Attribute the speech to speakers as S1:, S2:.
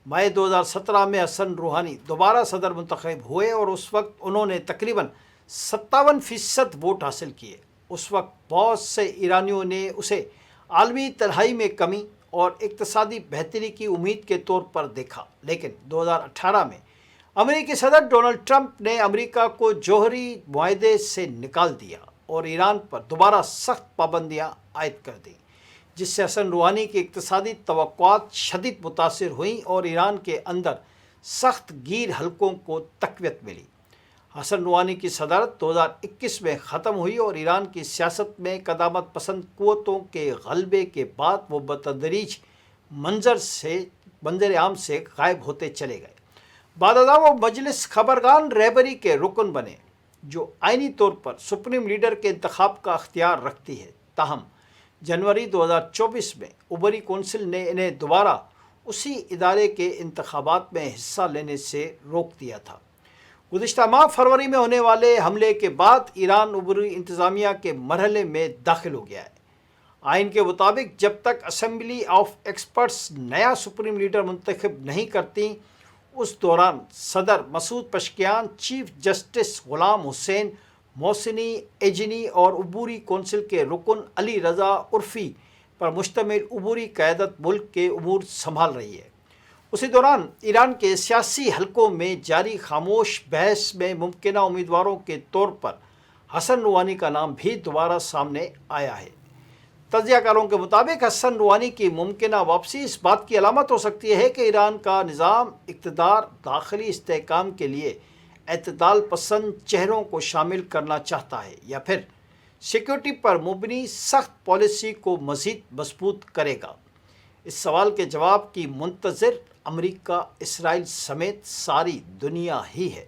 S1: मई 2017 में हसन रूहानी दोबारा सदर मुंतखब हुए और उस वक्त उन्होंने तकरीबन 57% वोट हासिल किए। उस वक्त बहुत से ईरानियों ने उसे आलमी तन्हाई में कमी और इक्तसादी बेहतरी की उम्मीद के तौर पर देखा, लेकिन 2018 में अमेरिकी सदर डोनाल्ड ट्रंप ने अमेरिका को जौहरी मुआहदे से निकाल दिया और ईरान पर दोबारा सख्त पाबंदियां आयद कर दी, जिससे हसन रूहानी की इक्तसादी तवक्कुआत शदीद मुतासिर हुई और ईरान के अंदर सख्त गीर हलकों को तक़वियत मिली। हसन रूहानी की सदारत 2021 में ख़त्म हुई और ईरान की सियासत में क़दामत पसंद क़ुव्वतों के गलबे के बाद वो बतदरीज मंजर आम से गायब होते चले गए। बादशाह वो मजलिस खबरगान रहबरी के रुकन बने, जो आइनी तौर पर सुप्रीम लीडर के इंतखाब का अख्तियार रखती है। ताहम जनवरी 2024 में उबरी कौंसिल ने इन्हें दोबारा उसी इदारे के इंतखाबात में हिस्सा लेने से रोक दिया था। गुज़िश्ता माह फरवरी में होने वाले हमले के बाद ईरान उबरी इंतज़ामिया के मरहले में दाखिल हो गया है। आइन के मुताबिक जब तक असेंबली ऑफ एक्सपर्ट्स नया सुप्रीम लीडर मुंतखब नहीं करती, उस दौरान सदर मसूद पशकियान, चीफ जस्टिस ग़ुलाम हुसैन मोहसिनी एजनी और उबूरी कौंसिल के रुकन अली रज़ा उर्फ़ी पर मुश्तमिल उबूरी क़यादत मुल्क के उमूर संभाल रही है। उसी दौरान ईरान के सियासी हलकों में जारी खामोश बहस में मुमकिन उम्मीदवारों के तौर पर हसन रूहानी का नाम भी दोबारा सामने आया है। तज्ज़ियाकारों के मुताबिक हसन रूहानी की मुमकिन वापसी इस बात की अलामत हो सकती है कि ईरान का निज़ाम इक़्तिदार दाखिली इस्तेहकाम के लिए एतदाल पसंद चेहरों को शामिल करना चाहता है या फिर सिक्योरिटी पर मुबनी सख्त पॉलिसी को मज़ीद मजबूत करेगा। इस सवाल के जवाब की मुंतज़िर अमेरिका, इसराइल समेत सारी दुनिया ही है।